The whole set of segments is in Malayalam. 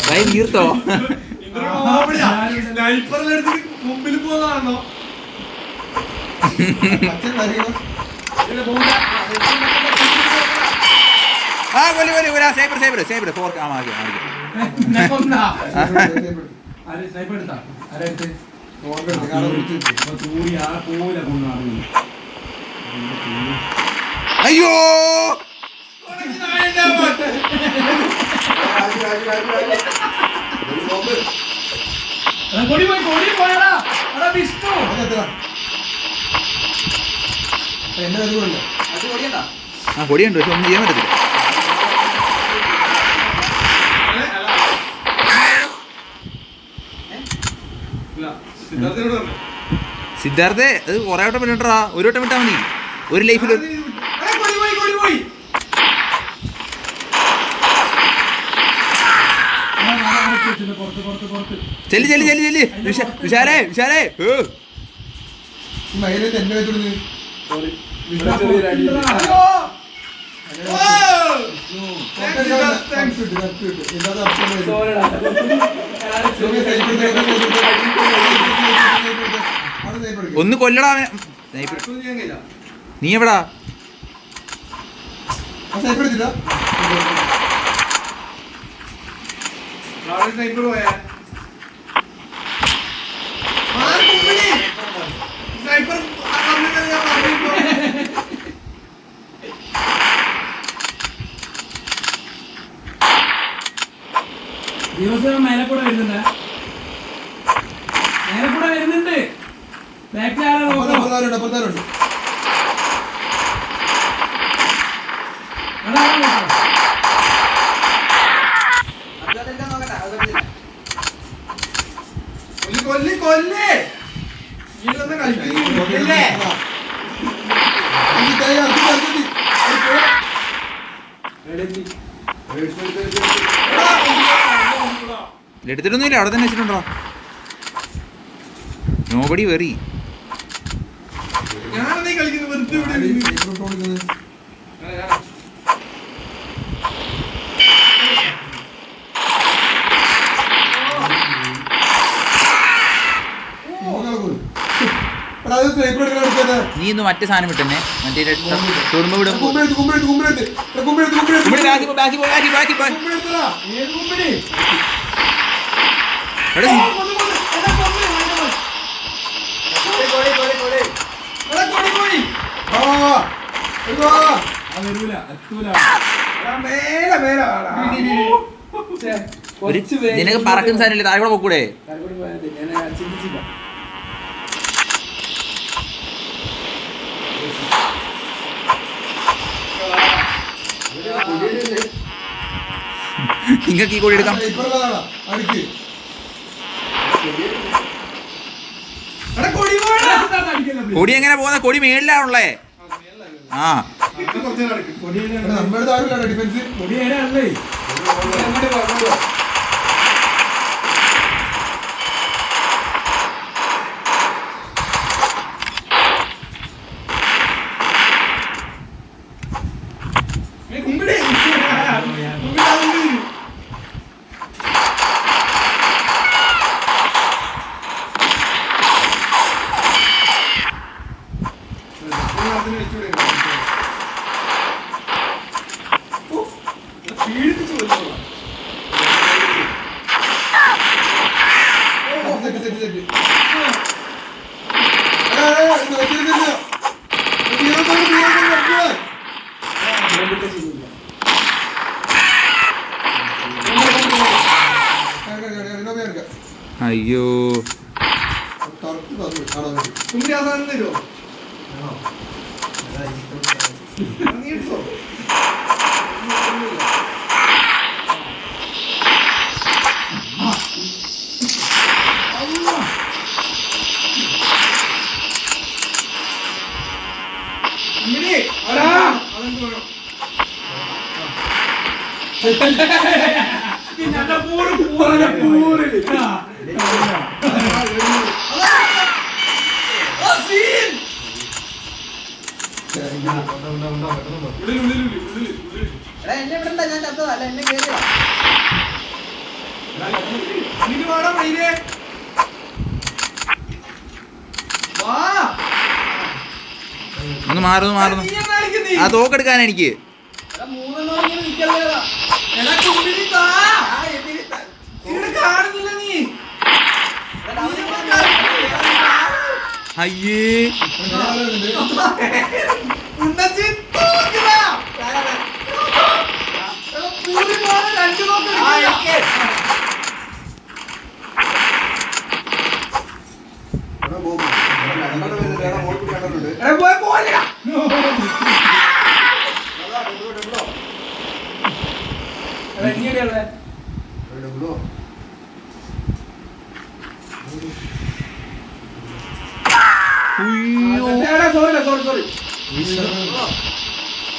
കൈ വീർത്തോ? മുമ്പിൽ പോകാണോ? ആ കൊല്ലി കൊല്ലി ഒരു സൈബർ സൈബർ സൈബർ ഫോർ ആ മാറി അയ്യോ ആ കൊടിയുണ്ട് പക്ഷെ ഒന്നും ചെയ്യാൻ പറ്റത്തില്ല. സിദ്ധാർത്ഥ അത് കുറെ വട്ടം വിട്ടാ, ഒരു വട്ടം വിട്ടാ മതി ഒരു ലൈഫിൽ. ചെല്ലി ചെല്ലി ചെല്ലി ചെല്ലി വിശാലേ വിശാലേ ഒന്ന് കൊല്ലടാ. നീ എവിടാ? ദിവസം മേലക്കൂടെ വരുന്നുണ്ട്, മേലക്കൂടെ വരുന്നുണ്ട്. എടുത്തിട്ടൊന്നുമില്ല, അവിടെ തന്നെ വെച്ചിട്ടുണ്ടോ? നോബഡി വെറി. നീ ഇന്ന് മറ്റേ സാധനം വിട്ടെന്നെ, മറ്റേ തുറന്നു വിടും. നിനക്ക് പറക്കുന്ന സാധനമില്ല, താഴെ കൂടെ പോക്കൂടെ? നിങ്ങൾക്ക് ഈ കൊടി എടുക്കാം. കൊടി എങ്ങനെ പോകുന്ന? കൊടി മേളിലാണുള്ളേ. ആ അയ്യോ എന്നെ വിടണ്ട, ഞാൻ ചത്തതല്ല, എന്നെ കേറിയതാ. ഒന്ന് മാറുന്നു മാറുന്നു. ആ തോക്കെടുക്കാനാ എനിക്ക്. അയ്യേ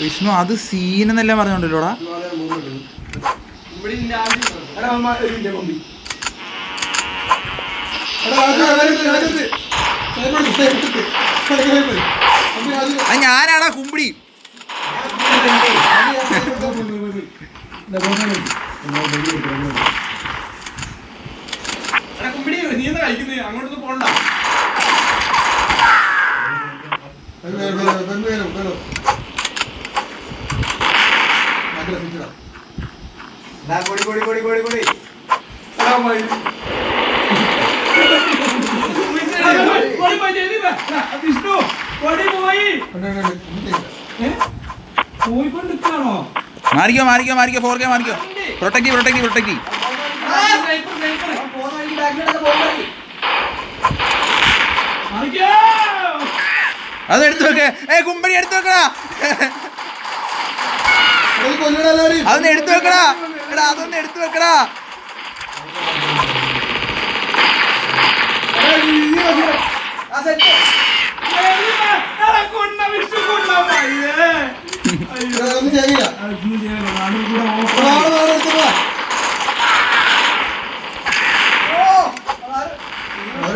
വിഷ്ണു അത് സീനെന്നെല്ലാം പറഞ്ഞോണ്ടല്ലോടാ. ഞാനാടാ കുമ്പിടി. അങ്ങോട്ടൊന്നും പോണ്ട. വിഷ്ണു പോയിക്കൊണ്ടിരിക്കാണോ? മാറിക്കോ മാറിക്കോ മാറിക്കോ. 4K മാറിക്കോ. Protective protective protective. അത് എടുത്തു വെക്കേ. കുമ്പടി എടുത്തു വെക്കടാ. അതൊന്ന് എടുത്തു വെക്കടാ. എടാ അതൊന്ന് എടുത്തു വെക്കടാ.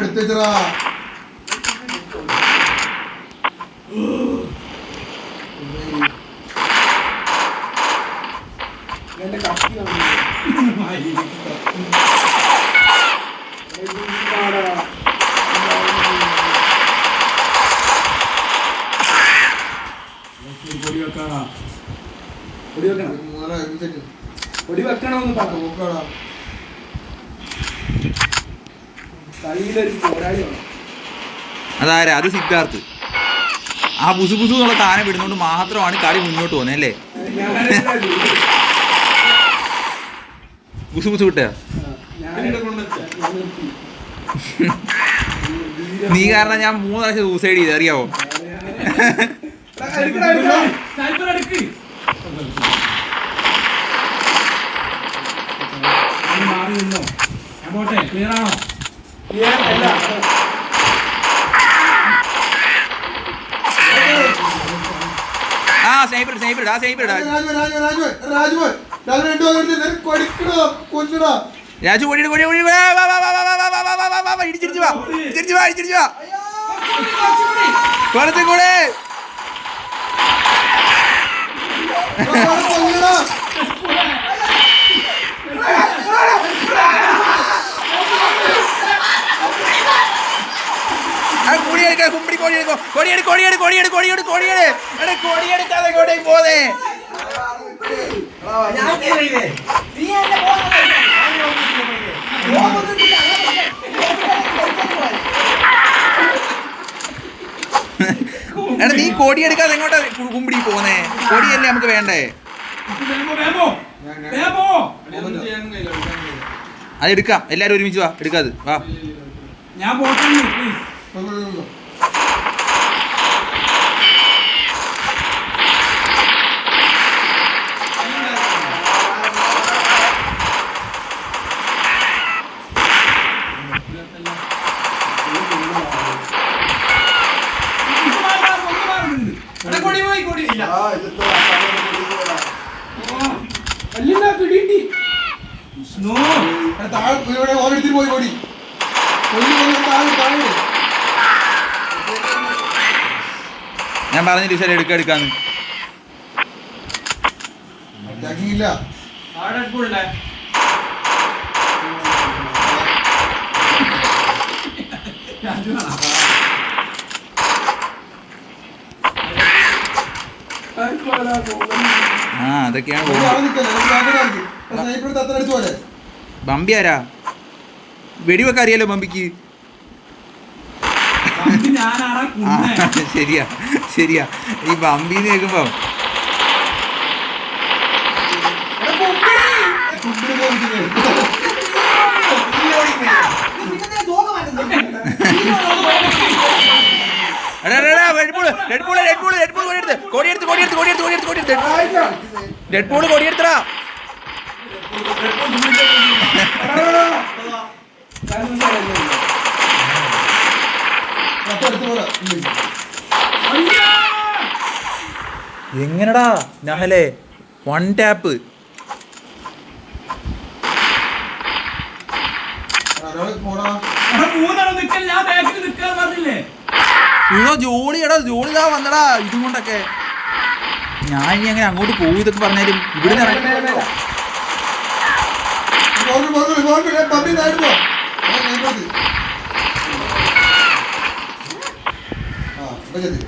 എടുത്തുവെച്ചടാ. പൊടി വെക്കണമെന്ന് പറഞ്ഞു. കളിയിലൊരു പോരാളിയാണ്. അതാരാ? അത് സിദ്ധാർത്ഥ്. ആ ബുസു ബുസു എന്നുള്ള താനം വിടുന്നോണ്ട് മാത്രമാണ് കളി മുന്നോട്ട് പോകുന്നത് അല്ലേ? ബുസു ബുസു വിട്ട നീ കാരണം ഞാൻ 3 പ്രാവശ്യം സൂസൈഡ് ചെയ്ത് അറിയാവോ? മാറി നിന്നോ? അങ്ങോട്ടെ ക്ലിയർ ആണോ? ആ സ്നൈപ്പർ സ്നൈപ്പർ ആ സ്നൈപ്പർ രാജു കൊടി കൊടി കൊടി ഇടിച്ചിടിച്ചു വാ ഇടിച്ചിടിച്ചു വാ ഇടിച്ചിടിച്ചു വാ കുറച്ചും കൂടെ കൊടിയെടുക്ക കുമ്പിടി കൊടിയെടുക്കോ കൊടിയെടു കൊടിയെടു കൊടിയെടു കൊടിയെടു കൊടിയെടു എടാ കൊടിയെടുക്കാതെ എങ്ങോട്ടേക്ക് പോന്നേ എടാ നീ കൊടിയെടുക്കാതെ എങ്ങോട്ടാ കുമ്പിടി പോന്നേ കൊടിയല്ലേ നമുക്ക് വേണ്ടേ അതെടുക്കാം എല്ലാരും ഒരുമിച്ച് വാ എടുക്കാത് വാ ഞാൻ പോട്ടെ പോയി കൊടി ഞാൻ പറഞ്ഞില്ല ശരി എടുക്കാന്ന്. അറ്റാക്കിങ്ങില്ല. ആ അതൊക്കെയാണ് ഒരു ആള് നിൽക്കല്ലേ, ഒരു ബാക്കിൽ ആൾക്ക്. ആ സ്നൈപ്പർ എടുത്ത് അത്ര എടുത്തു പോലെ. ബമ്പി ആരാ? വെടിവെക്കാൻ അറിയാലോ ബമ്പിക്ക്. ഞാനാറാ ആ ശരിയാ ശരിയാ. ഈ ബമ്പിന്ന് കേൾക്കുമ്പോ കുമ്പിടി പോയിട്ട് പിന്നെ തോക്ക് മാറ്റുന്നു. കൊടിയെടുത്തടാ. എടുത്തു പോലെ. എങ്ങനടാ നഹലെ 1 ടാപ്പ്. ഒരാള് പോടാ. മൂന്നാണ് നിൽക്കാൻ ഞാൻ ബാക്കിൽ നിൽക്കാൻ പറഞ്ഞില്ലേ. ജോളിയടാ ജോളിതാ വന്നടാ ഇതും കൊണ്ടൊക്കെ. ഞാൻ ഇനി അങ്ങനെ അങ്ങോട്ട് പോകും ഇതൊക്കെ പറഞ്ഞാലും ഇവിടെ ബോൾ പമ്പി താഴെ പോ. ആ ഇപ്പൊ ചെത്തി.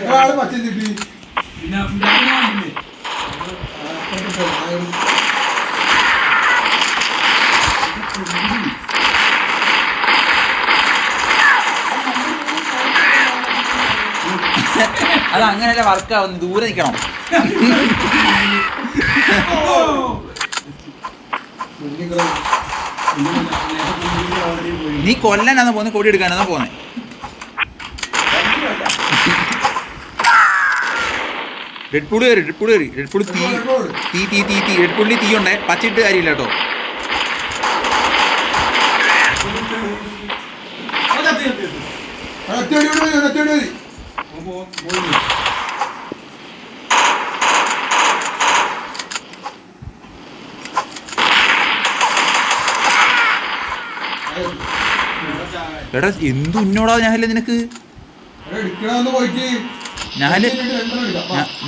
ഒരാള് പച്ച കിട്ടി. അത് അങ്ങനെയല്ല വർക്ക് ആവുന്നു. ദൂരെ നിൽക്കണം. നീ കൊല്ലാനാന്ന് പോന്നെ കൊടി എടുക്കാനാ പോന്നെ. റെഡ് പൂള് കയറി റെഡ് പൂള് കയറി റെഡ് പൂള് തീ തീ തീ തീ തീ റെഡ് പൂളിൽ തീ ഉണ്ടേ. പച്ചിട്ട് കാര്യമില്ല കേട്ടോ. എടാ എന്തു ഉന്നോടാ ഞാനല്ലേ നിനക്ക്.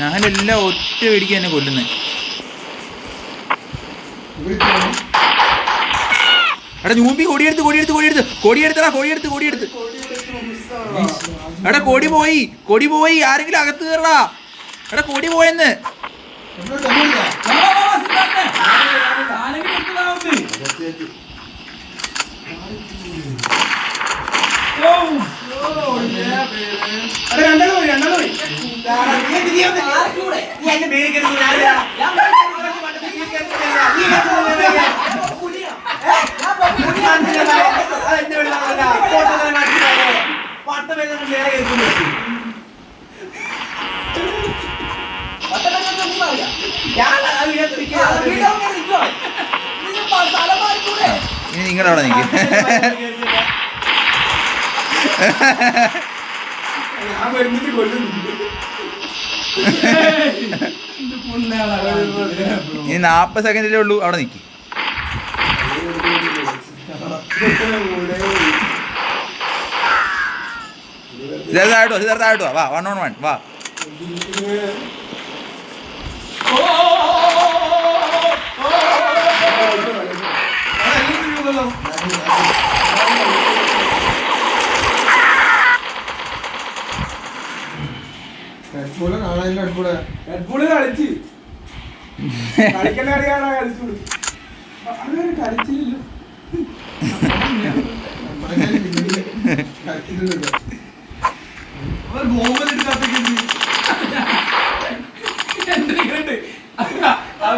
ഞാനെല്ലാം ഒറ്റ വെടിക്ക് തന്നെ കൊല്ലുന്നേ. എടാ ഞൂമ്പി കൊടിയെടുത്തടാ. എടാ കൊടി പോയി ആരെങ്കിലും അകത്ത് കയറടാ. എടാ കൊടി പോയെന്ന്. ഇനി നിങ്ങളുടെ അവിടെ നിൽക്കും. ഇനി 40 സെക്കൻഡിലേ ഉള്ളൂ. അവിടെ നിൽക്കും. സിദ്ധാർത്ഥ വാ 1-on-1 വാ.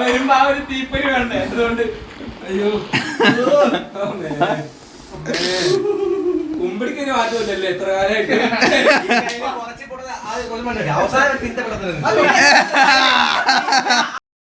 വരുമ്പോ ആ ഒരു തീപ്പൊരി വേണ്ടേ. അതുകൊണ്ട് അയ്യോ കുമ്പിടിക്കൊരു മാറ്റമില്ലല്ലേ എത്ര കാലമായിട്ട്. അവസാനം